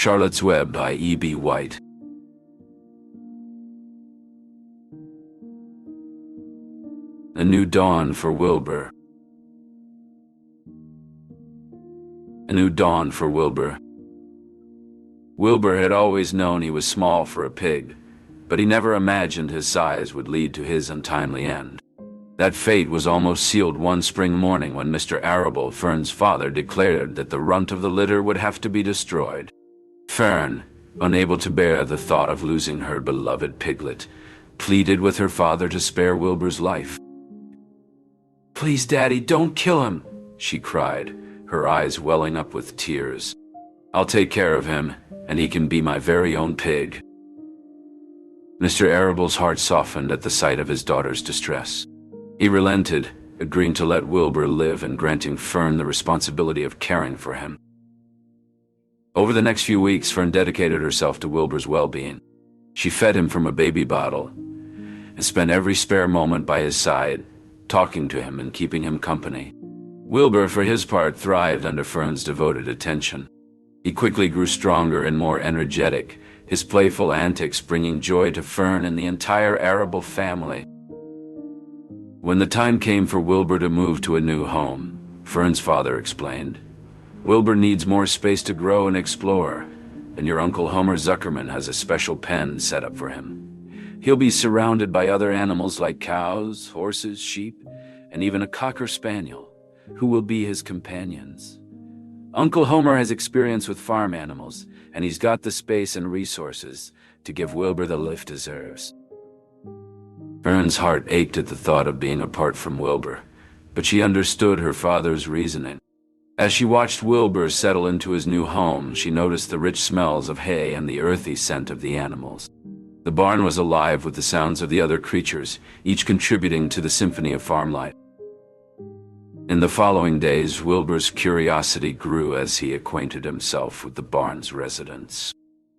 Charlotte's Web by E.B. White. A new dawn for Wilbur. A new dawn for Wilbur. Wilbur had always known he was small for a pig, but he never imagined his size would lead to his untimely end. That fate was almost sealed one spring morning when Mr. Arable, Fern's father, declared that the runt of the litter would have to be destroyed. Fern, unable to bear the thought of losing her beloved piglet, pleaded with her father to spare Wilbur's life. "Please, Daddy, don't kill him," she cried, her eyes welling up with tears. "I'll take care of him, and he can be my very own pig." Mr. Arable's heart softened at the sight of his daughter's distress. He relented, agreeing to let Wilbur live and granting Fern the responsibility of caring for him. Over the next few weeks, Fern dedicated herself to Wilbur's well-being. She fed him from a baby bottle and spent every spare moment by his side, talking to him and keeping him company. Wilbur, for his part, thrived under Fern's devoted attention. He quickly grew stronger and more energetic, his playful antics bringing joy to Fern and the entire Arable family. When the time came for Wilbur to move to a new home, Fern's father explained, "Wilbur needs more space to grow and explore, and your Uncle Homer Zuckerman has a special pen set up for him. He'll be surrounded by other animals like cows, horses, sheep, and even a cocker spaniel, who will be his companions. Uncle Homer has experience with farm animals, and he's got the space and resources to give Wilbur the lift deserves." Fern's heart ached at the thought of being apart from Wilbur, but she understood her father's reasoning. As she watched Wilbur settle into his new home, she noticed the rich smells of hay and the earthy scent of the animals. The barn was alive with the sounds of the other creatures, each contributing to the symphony of farm life. In the following days, Wilbur's curiosity grew as he acquainted himself with the barn's residents.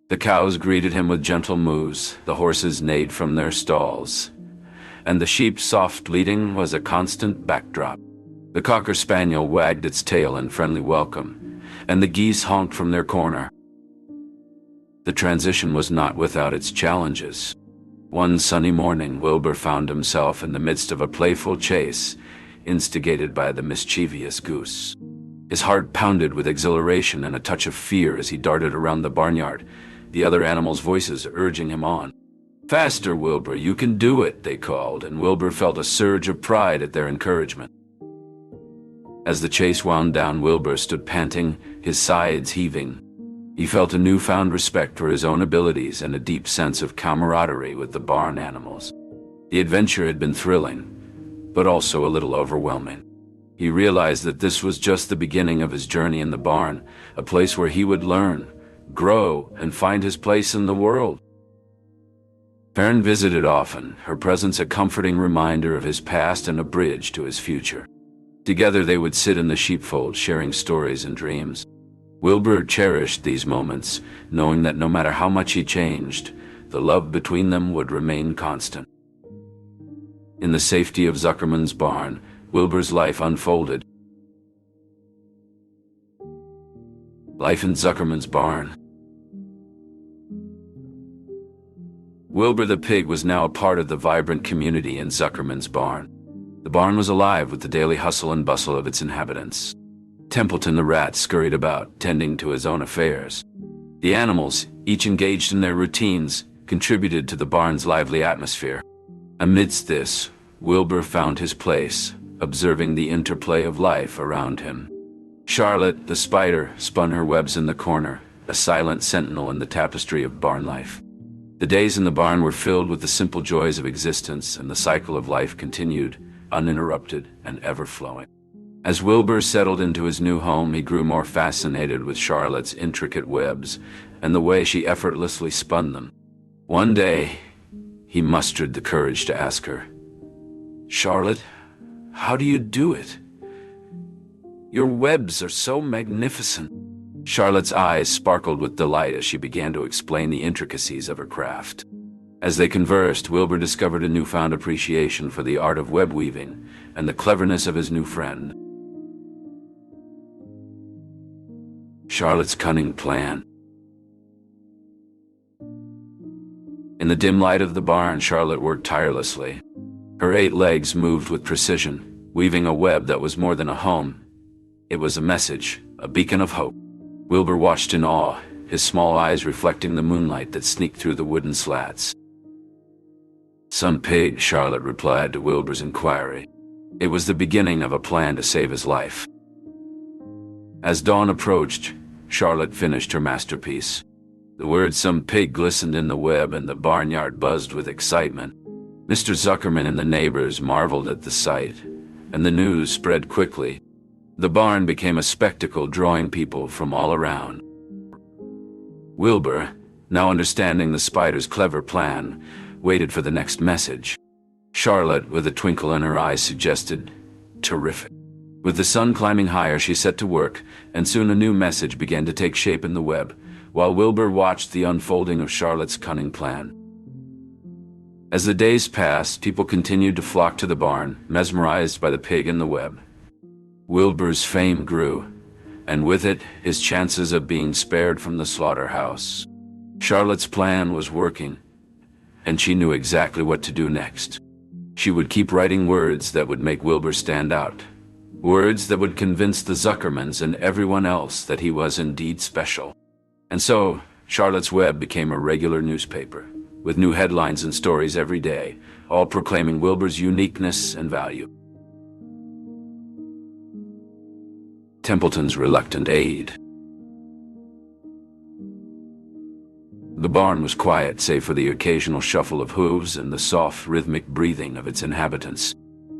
The cows greeted him with gentle moos, the horses neighed from their stalls, and the sheep's soft bleating was a constant backdrop. The cocker spaniel wagged its tail in friendly welcome, and the geese honked from their corner. The transition was not without its challenges. One sunny morning, Wilbur found himself in the midst of a playful chase, instigated by the mischievous goose. His heart pounded with exhilaration and a touch of fear as he darted around the barnyard, the other animals' voices urging him on. "Faster, Wilbur, you can do it," they called, and Wilbur felt a surge of pride at their encouragement. As the chase wound down, Wilbur stood panting, his sides heaving. He felt a newfound respect for his own abilities and a deep sense of camaraderie with the barn animals. The adventure had been thrilling, but also a little overwhelming. He realized that this was just the beginning of his journey in the barn, a place where he would learn, grow, and find his place in the world. Fern visited often, her presence a comforting reminder of his past and a bridge to his future. Together they would sit in the sheepfold, sharing stories and dreams. Wilbur cherished these moments, knowing that no matter how much he changed, the love between them would remain constant. In the safety of Zuckerman's barn, Wilbur's life unfolded. Life in Zuckerman's barn. Wilbur the pig was now a part of the vibrant community in Zuckerman's barn. The barn was alive with the daily hustle and bustle of its inhabitants. Templeton the rat scurried about, tending to his own affairs. The animals, each engaged in their routines, contributed to the barn's lively atmosphere. Amidst this, Wilbur found his place, observing the interplay of life around him. Charlotte, the spider, spun her webs in the corner, a silent sentinel in the tapestry of barn life. The days in the barn were filled with the simple joys of existence, and the cycle of life continued, uninterrupted and ever-flowing. As Wilbur settled into his new home, he grew more fascinated with Charlotte's intricate webs and the way she effortlessly spun them. One day, he mustered the courage to ask her, "Charlotte, how do you do it? Your webs are so magnificent." Charlotte's eyes sparkled with delight as she began to explain the intricacies of her craft. As they conversed, Wilbur discovered a newfound appreciation for the art of web weaving and the cleverness of his new friend. Charlotte's cunning plan. In the dim light of the barn, Charlotte worked tirelessly. Her 8 legs moved with precision, weaving a web that was more than a home. It was a message, a beacon of hope. Wilbur watched in awe, his small eyes reflecting the moonlight that sneaked through the wooden slats. "Some pig," Charlotte replied to Wilbur's inquiry. It was the beginning of a plan to save his life. As dawn approached, Charlotte finished her masterpiece. The words "some pig" glistened in the web, and the barnyard buzzed with excitement. Mr. Zuckerman and the neighbors marveled at the sight, and the news spread quickly. The barn became a spectacle, drawing people from all around. Wilbur, now understanding the spider's clever plan, waited for the next message. Charlotte, with a twinkle in her eyes, suggested, "Terrific." With the sun climbing higher, she set to work, and soon a new message began to take shape in the web, while Wilbur watched the unfolding of Charlotte's cunning plan. As the days passed, people continued to flock to the barn, mesmerized by the pig in the web. Wilbur's fame grew, and with it, his chances of being spared from the slaughterhouse. Charlotte's plan was working, and she knew exactly what to do next. She would keep writing words that would make Wilbur stand out. Words that would convince the Zuckermans and everyone else that he was indeed special. And so, Charlotte's Web became a regular newspaper, with new headlines and stories every day, all proclaiming Wilbur's uniqueness and value. Templeton's reluctant aid. The barn was quiet, save for the occasional shuffle of hooves and the soft, rhythmic breathing of its inhabitants.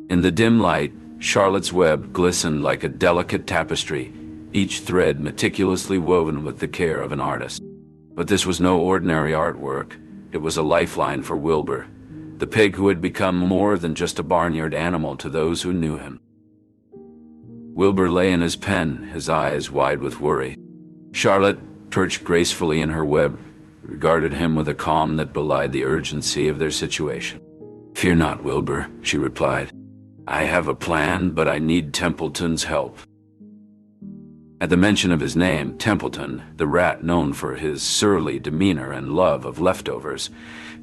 In the dim light, Charlotte's Web glistened like a delicate tapestry, each thread meticulously woven with the care of an artist. But this was no ordinary artwork. It was a lifeline for Wilbur, the pig who had become more than just a barnyard animal to those who knew him. Wilbur lay in his pen, his eyes wide with worry. Charlotte, perched gracefully in her web, regarded him with a calm that belied the urgency of their situation. "Fear not, Wilbur," she replied. "I have a plan, but I need Templeton's help." At the mention of his name, Templeton, the rat known for his surly demeanor and love of leftovers,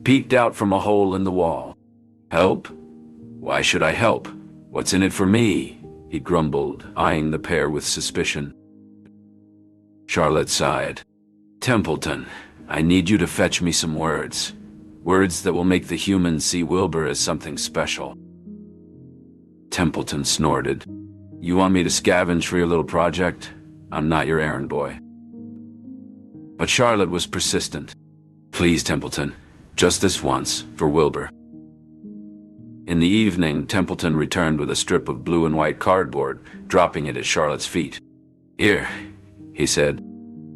peeked out from a hole in the wall. "Help? Why should I help? What's in it for me?" he grumbled, eyeing the pair with suspicion. Charlotte sighed. "Templeton, I need you to fetch me some words. Words that will make the humans see Wilbur as something special." Templeton snorted. "You want me to scavenge for your little project? I'm not your errand boy." But Charlotte was persistent. "Please, Templeton, just this once, for Wilbur." In the evening, Templeton returned with a strip of blue and white cardboard, dropping it at Charlotte's feet. "Here," he said.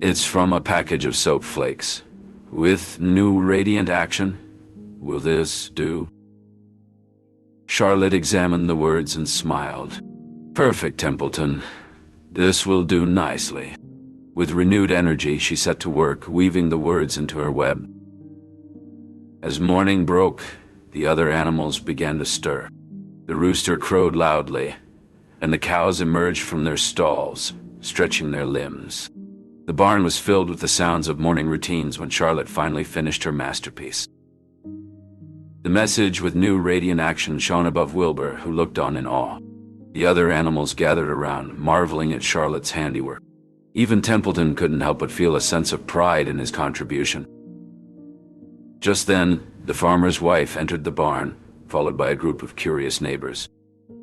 "It's from a package of soap flakes. With new radiant action. Will this do?" Charlotte examined the words and smiled. "Perfect, Templeton. This will do nicely." With renewed energy, she set to work, weaving the words into her web. As morning broke, the other animals began to stir. The rooster crowed loudly, and the cows emerged from their stalls, stretching their limbs. The barn was filled with the sounds of morning routines when Charlotte finally finished her masterpiece. The message with new radiant action shone above Wilbur, who looked on in awe. The other animals gathered around, marveling at Charlotte's handiwork. Even Templeton couldn't help but feel a sense of pride in his contribution. Just then, the farmer's wife entered the barn, followed by a group of curious neighbors.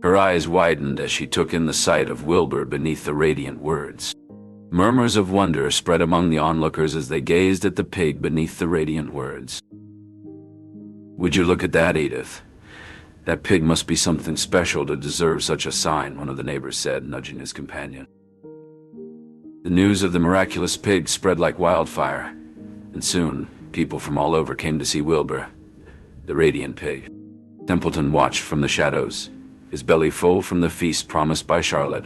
Her eyes widened as she took in the sight of Wilbur beneath the radiant words. Murmurs of wonder spread among the onlookers as they gazed at the pig beneath the radiant words. "Would you look at that, Edith? That pig must be something special to deserve such a sign," one of the neighbors said, nudging his companion. The news of the miraculous pig spread like wildfire, and soon people from all over came to see Wilbur, the radiant pig. Templeton watched from the shadows, his belly full from the feast promised by Charlotte,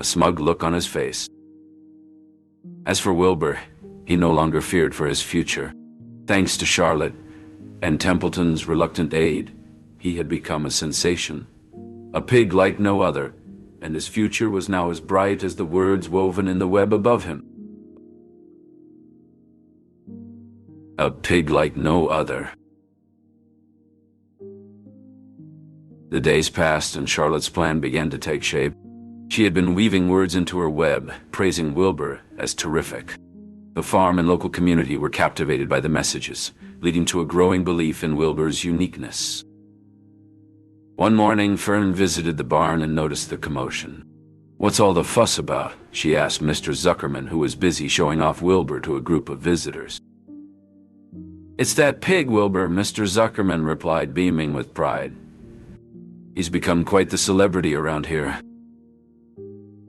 a smug look on his face. As for Wilbur, he no longer feared for his future. Thanks to Charlotte and Templeton's reluctant aid, he had become a sensation, a pig like no other, and his future was now as bright as the words woven in the web above him. A pig like no other. The days passed and Charlotte's plan began to take shape. She had been weaving words into her web, praising Wilbur as terrific. The farm and local community were captivated by the messages, leading to a growing belief in Wilbur's uniqueness. One morning, Fern visited the barn and noticed the commotion. "What's all the fuss about?" she asked Mr. Zuckerman, who was busy showing off Wilbur to a group of visitors. "It's that pig, Wilbur," Mr. Zuckerman replied, beaming with pride. "He's become quite the celebrity around here."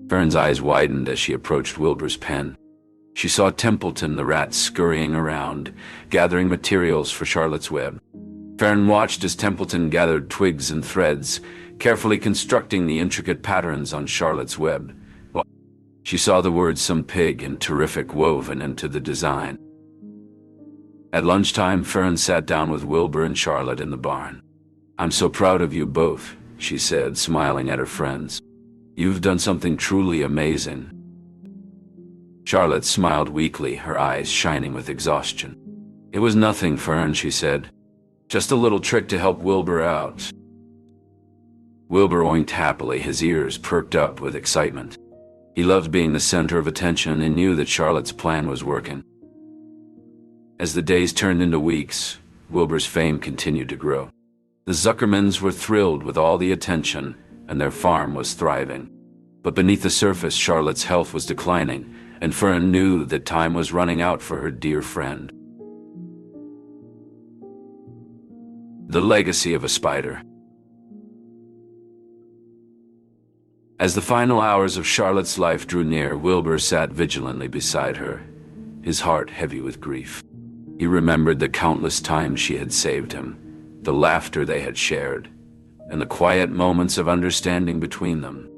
Fern's eyes widened as she approached Wilbur's pen. She saw Templeton the rat scurrying around, gathering materials for Charlotte's web. Fern watched as Templeton gathered twigs and threads, carefully constructing the intricate patterns on Charlotte's web. She saw the words "some pig" and "terrific" woven into the design. At lunchtime, Fern sat down with Wilbur and Charlotte in the barn. "I'm so proud of you both," she said, smiling at her friends. "You've done something truly amazing." Charlotte smiled weakly, her eyes shining with exhaustion. "It was nothing, Fern," she said. "Just a little trick to help Wilbur out." Wilbur oinked happily, his ears perked up with excitement. He loved being the center of attention and knew that Charlotte's plan was working. As the days turned into weeks, Wilbur's fame continued to grow. The Zuckermans were thrilled with all the attention, and their farm was thriving. But beneath the surface, Charlotte's health was declining, and Fern knew that time was running out for her dear friend. The legacy of a spider. As the final hours of Charlotte's life drew near, Wilbur sat vigilantly beside her, his heart heavy with grief. He remembered the countless times she had saved him, the laughter they had shared, and the quiet moments of understanding between them.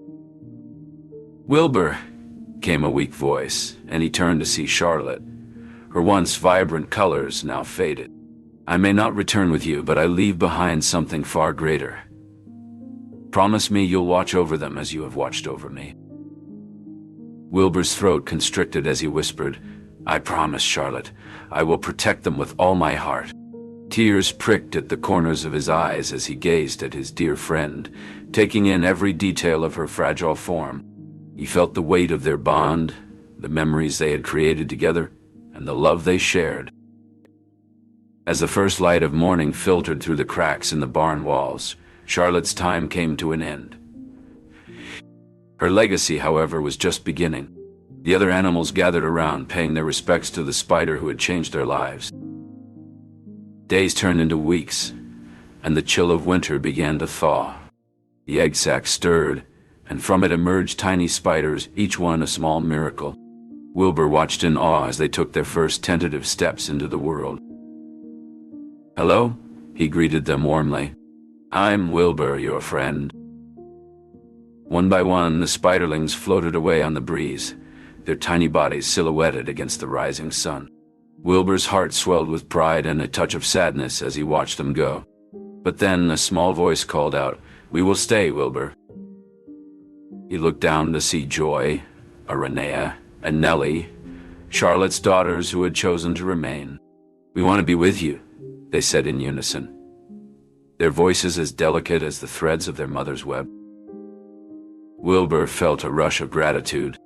"Wilbur," came a weak voice, and he turned to see Charlotte. Her once vibrant colors now faded. "I may not return with you, but I leave behind something far greater. Promise me you'll watch over them as you have watched over me." Wilbur's throat constricted as he whispered, "I promise, Charlotte. I will protect them with all my heart." Tears pricked at the corners of his eyes as he gazed at his dear friend, taking in every detail of her fragile form. He felt the weight of their bond, the memories they had created together, and the love they shared. As the first light of morning filtered through the cracks in the barn walls, Charlotte's time came to an end. Her legacy, however, was just beginning. The other animals gathered around, paying their respects to the spider who had changed their lives. Days turned into weeks, and the chill of winter began to thaw. The egg sac stirred, and from it emerged tiny spiders, each one a small miracle. Wilbur watched in awe as they took their first tentative steps into the world. "Hello," he greeted them warmly. "I'm Wilbur, your friend." One by one, the spiderlings floated away on the breeze, their tiny bodies silhouetted against the rising sun. Wilbur's heart swelled with pride and a touch of sadness as he watched them go. But then a small voice called out, "We will stay, Wilbur." He looked down to see Joy, Aranea, and Nellie, Charlotte's daughters who had chosen to remain. "We want to be with you," they said in unison, their voices as delicate as the threads of their mother's web. Wilbur felt a rush of gratitude.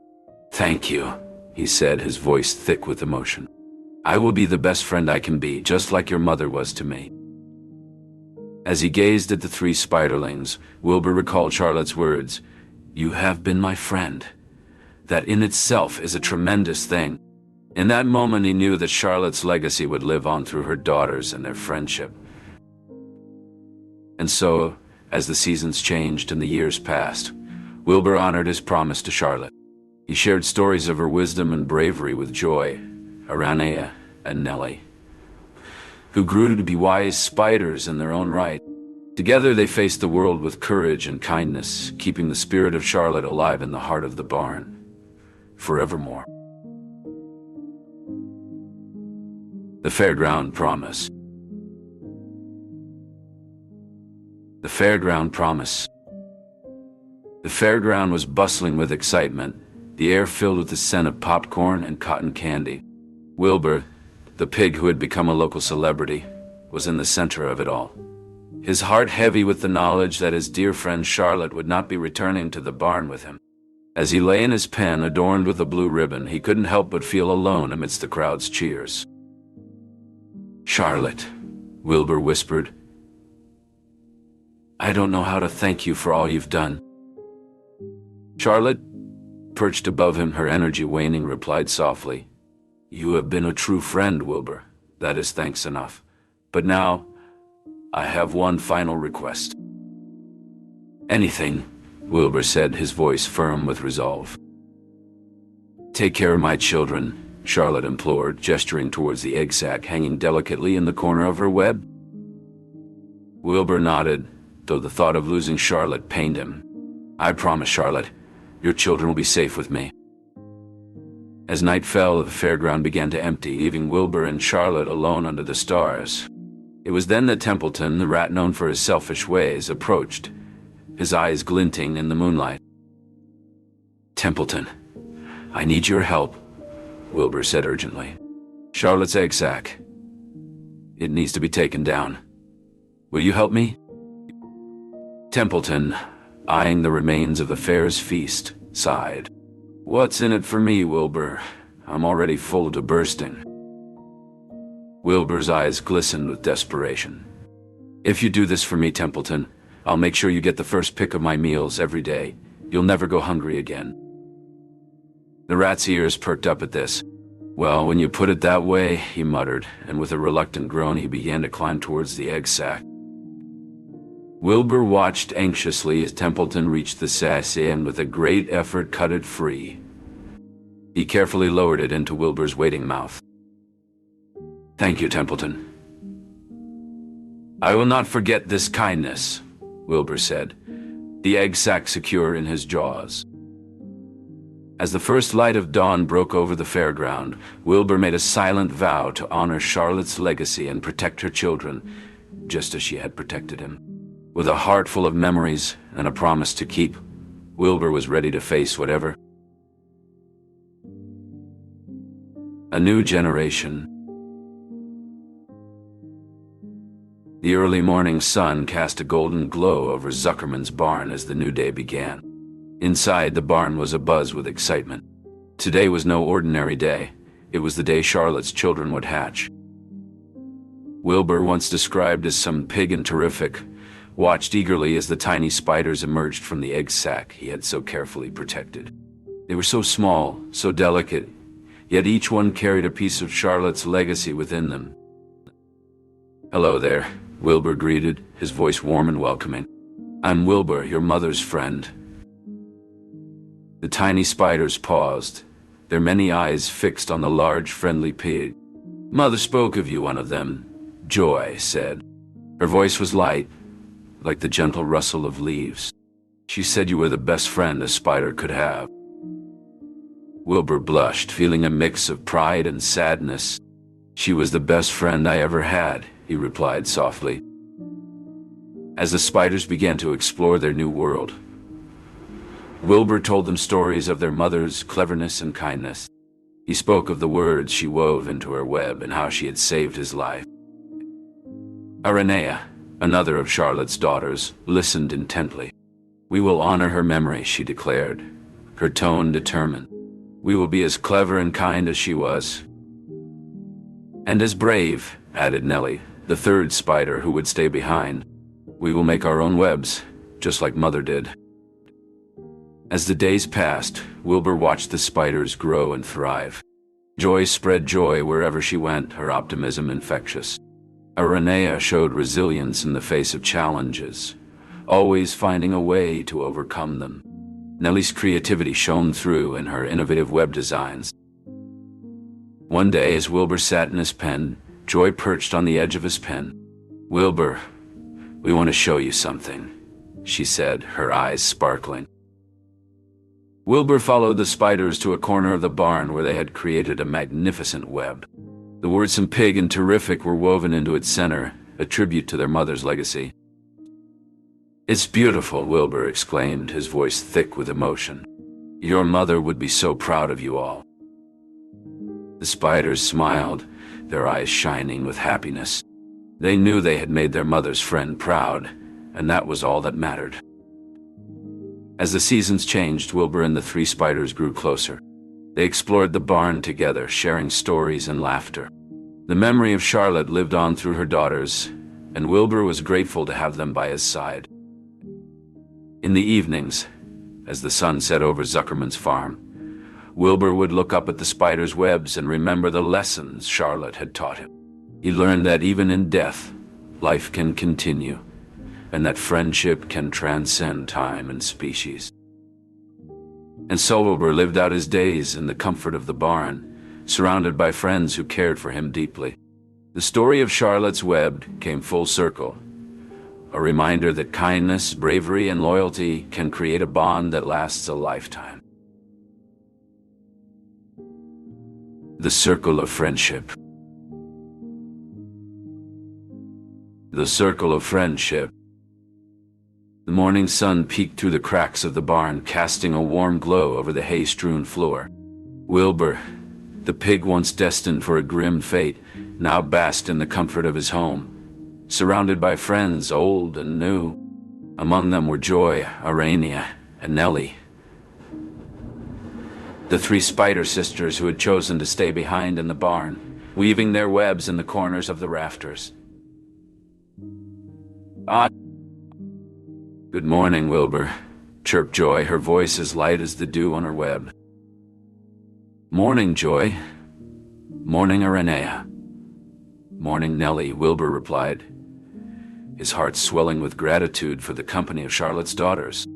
"Thank you," he said, his voice thick with emotion. "I will be the best friend I can be, just like your mother was to me." As he gazed at the three spiderlings, Wilbur recalled Charlotte's words, "You have been my friend." That in itself is a tremendous thing. In that moment, he knew that Charlotte's legacy would live on through her daughters and their friendship. And so, as the seasons changed and the years passed, Wilbur honored his promise to Charlotte. He shared stories of her wisdom and bravery with Joy, Aranea, and Nellie, who grew to be wise spiders in their own right. Together they faced the world with courage and kindness, keeping the spirit of Charlotte alive in the heart of the barn, forevermore. The Fairground Promise. The Fairground Promise. The fairground was bustling with excitement, the air filled with the scent of popcorn and cotton candy. Wilbur, the pig who had become a local celebrity, was in the center of it all. his heart heavy with the knowledge that his dear friend Charlotte would not be returning to the barn with him. As he lay in his pen adorned with a blue ribbon, he couldn't help but feel alone amidst the crowd's cheers. "Charlotte," Wilbur whispered, "I don't know how to thank you for all you've done." Charlotte, perched above him, her energy waning, replied softly, "You have been a true friend, Wilbur. That is thanks enough. But now, I have one final request." "Anything," Wilbur said, his voice firm with resolve. "Take care of my children," Charlotte implored, gesturing towards the egg sac hanging delicately in the corner of her web. Wilbur nodded, though the thought of losing Charlotte pained him. "I promise, Charlotte, your children will be safe with me." As night fell, the fairground began to empty, leaving Wilbur and Charlotte alone under the stars. It was then that Templeton, the rat known for his selfish ways, approached, his eyes glinting in the moonlight. "Templeton, I need your help," Wilbur said urgently. "Charlotte's egg sac. It needs to be taken down. Will you help me?" Templeton, eyeing the remains of the fair's feast, sighed. "What's in it for me, Wilbur? I'm already full to bursting." Wilbur's eyes glistened with desperation. "If you do this for me, Templeton, I'll make sure you get the first pick of my meals every day. You'll never go hungry again." The rat's ears perked up at this. "Well, when you put it that way," he muttered, and with a reluctant groan he began to climb towards the egg sac. Wilbur watched anxiously as Templeton reached the sachet and with a great effort cut it free. He carefully lowered it into Wilbur's waiting mouth. "Thank you, Templeton." "I will not forget this kindness," Wilbur said, the egg sac secure in his jaws. As the first light of dawn broke over the fairground, Wilbur made a silent vow to honor Charlotte's legacy and protect her children, just as she had protected him. With a heart full of memories and a promise to keep, Wilbur was ready to face whatever. A new generation. The early morning sun cast a golden glow over Zuckerman's barn as the new day began. Inside, the barn was abuzz with excitement. Today was no ordinary day. It was the day Charlotte's children would hatch. Wilbur, once described as some pig and terrific, watched eagerly as the tiny spiders emerged from the egg sac he had so carefully protected. They were so small, so delicate, yet each one carried a piece of Charlotte's legacy within them. "Hello there," Wilbur greeted, his voice warm and welcoming. "I'm Wilbur, your mother's friend." The tiny spiders paused, their many eyes fixed on the large, friendly pig. "Mother spoke of you," one of them, Joy, said. Her voice was light, like the gentle rustle of leaves. "She said you were the best friend a spider could have." Wilbur blushed, feeling a mix of pride and sadness. "She was the best friend I ever had," he replied softly. As the spiders began to explore their new world, Wilbur told them stories of their mother's cleverness and kindness. He spoke of the words she wove into her web and how she had saved his life. Aranea, another of Charlotte's daughters, listened intently. "We will honor her memory," she declared, her tone determined. "We will be as clever and kind as she was." "And as brave," added Nellie, the third spider who would stay behind. "We will make our own webs, just like Mother did." As the days passed, Wilbur watched the spiders grow and thrive. Joy spread joy wherever she went, her optimism infectious. Aranea showed resilience in the face of challenges, always finding a way to overcome them. Nellie's creativity shone through in her innovative web designs. One day, as Wilbur sat in his pen, Joy perched on the edge of his pen. "Wilbur, we want to show you something," she said, her eyes sparkling. Wilbur followed the spiders to a corner of the barn where they had created a magnificent web. The words "some pig" and "terrific" were woven into its center, a tribute to their mother's legacy. "It's beautiful," Wilbur exclaimed, his voice thick with emotion. "Your mother would be so proud of you all." The spiders smiled, their eyes shining with happiness. They knew they had made their mother's friend proud, and that was all that mattered. As the seasons changed, Wilbur and the three spiders grew closer. They explored the barn together, sharing stories and laughter. The memory of Charlotte lived on through her daughters, and Wilbur was grateful to have them by his side. In the evenings, as the sun set over Zuckerman's farm, Wilbur would look up at the spiders' webs and remember the lessons Charlotte had taught him. He learned that even in death, life can continue, and that friendship can transcend time and species. And so Wilbur lived out his days in the comfort of the barn, surrounded by friends who cared for him deeply. The story of Charlotte's Web came full circle, a reminder that kindness, bravery, and loyalty can create a bond that lasts a lifetime. The circle of friendship. The circle of friendship. The morning sun peeked through the cracks of the barn, casting a warm glow over the hay-strewn floor. Wilbur, the pig once destined for a grim fate, now basked in the comfort of his home, surrounded by friends old and new. Among them were Joy, Arania, and Nellie, the three spider sisters who had chosen to stay behind in the barn, weaving their webs in the corners of the rafters. "Good morning, Wilbur," chirped Joy, her voice as light as the dew on her web. "Morning, Joy. Morning, Aranea." "Morning, Nellie," Wilbur replied, his heart swelling with gratitude for the company of Charlotte's daughters.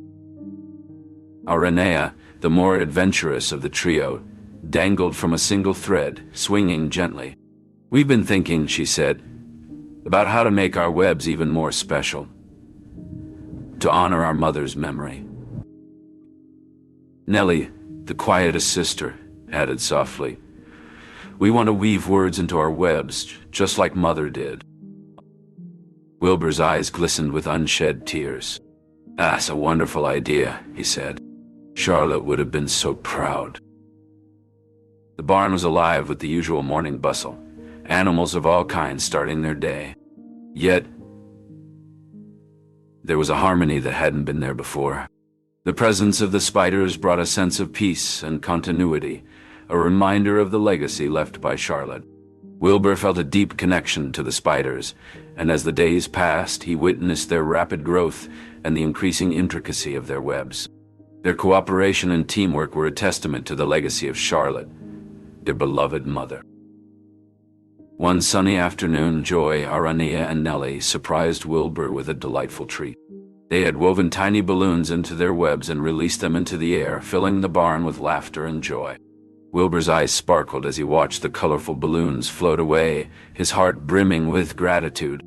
Aranea, the more adventurous of the trio, dangled from a single thread, swinging gently. "We've been thinking," she said, "about how to make our webs even more special, to honor our mother's memory." Nellie, the quietest sister, added softly, "We want to weave words into our webs, just like Mother did." Wilbur's eyes glistened with unshed tears. "That's a wonderful idea," he said. "Charlotte would have been so proud." The barn was alive with the usual morning bustle, animals of all kinds starting their day. Yet, there was a harmony that hadn't been there before. The presence of the spiders brought a sense of peace and continuity, a reminder of the legacy left by Charlotte. Wilbur felt a deep connection to the spiders, and as the days passed, he witnessed their rapid growth and the increasing intricacy of their webs. Their cooperation and teamwork were a testament to the legacy of Charlotte, their beloved mother. One sunny afternoon, Joy, Arania, and Nellie surprised Wilbur with a delightful treat. They had woven tiny balloons into their webs and released them into the air, filling the barn with laughter and joy. Wilbur's eyes sparkled as he watched the colorful balloons float away, his heart brimming with gratitude.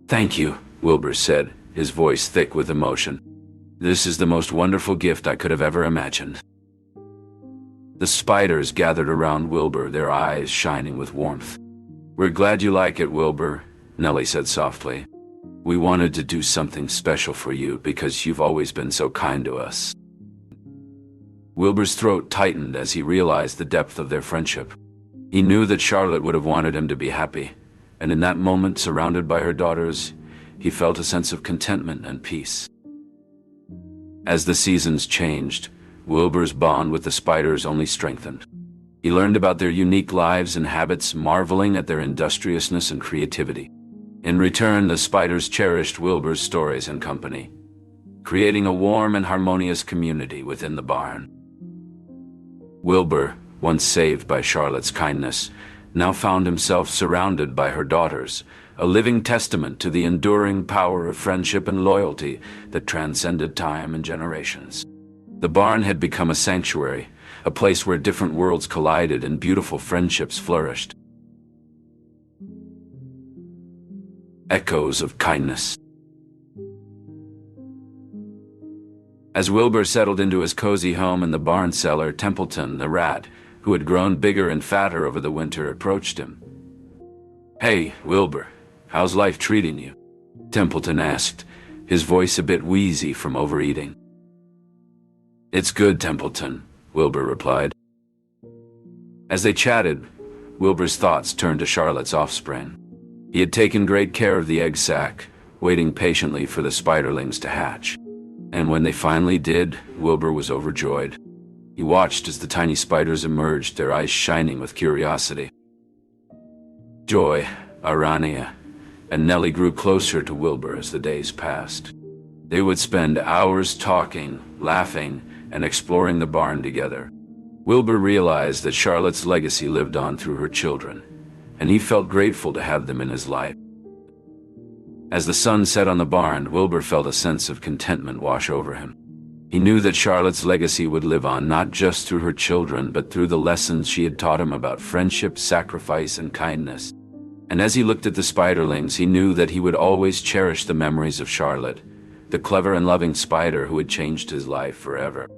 "Thank you," Wilbur said, his voice thick with emotion. "This is the most wonderful gift I could have ever imagined." The spiders gathered around Wilbur, their eyes shining with warmth. "We're glad you like it, Wilbur," Nellie said softly. "We wanted to do something special for you because you've always been so kind to us." Wilbur's throat tightened as he realized the depth of their friendship. He knew that Charlotte would have wanted him to be happy, and in that moment, surrounded by her daughters, he felt a sense of contentment and peace. As the seasons changed, Wilbur's bond with the spiders only strengthened. He learned about their unique lives and habits, marveling at their industriousness and creativity. In return, the spiders cherished Wilbur's stories and company, creating a warm and harmonious community within the barn. Wilbur, once saved by Charlotte's kindness, now found himself surrounded by her daughters, a living testament to the enduring power of friendship and loyalty that transcended time and generations. The barn had become a sanctuary, a place where different worlds collided and beautiful friendships flourished. Echoes of kindness. As Wilbur settled into his cozy home in the barn cellar, Templeton, the rat, who had grown bigger and fatter over the winter, approached him. "Hey, Wilbur, how's life treating you?" Templeton asked, his voice a bit wheezy from overeating. "It's good, Templeton," Wilbur replied. As they chatted, Wilbur's thoughts turned to Charlotte's offspring. He had taken great care of the egg sac, waiting patiently for the spiderlings to hatch. And when they finally did, Wilbur was overjoyed. He watched as the tiny spiders emerged, their eyes shining with curiosity. Joy, Arania, and Nellie grew closer to Wilbur as the days passed. They would spend hours talking, laughing, and exploring the barn together. Wilbur realized that Charlotte's legacy lived on through her children, and he felt grateful to have them in his life. As the sun set on the barn, Wilbur felt a sense of contentment wash over him. He knew that Charlotte's legacy would live on not just through her children, but through the lessons she had taught him about friendship, sacrifice, and kindness. And as he looked at the spiderlings, he knew that he would always cherish the memories of Charlotte, the clever and loving spider who had changed his life forever.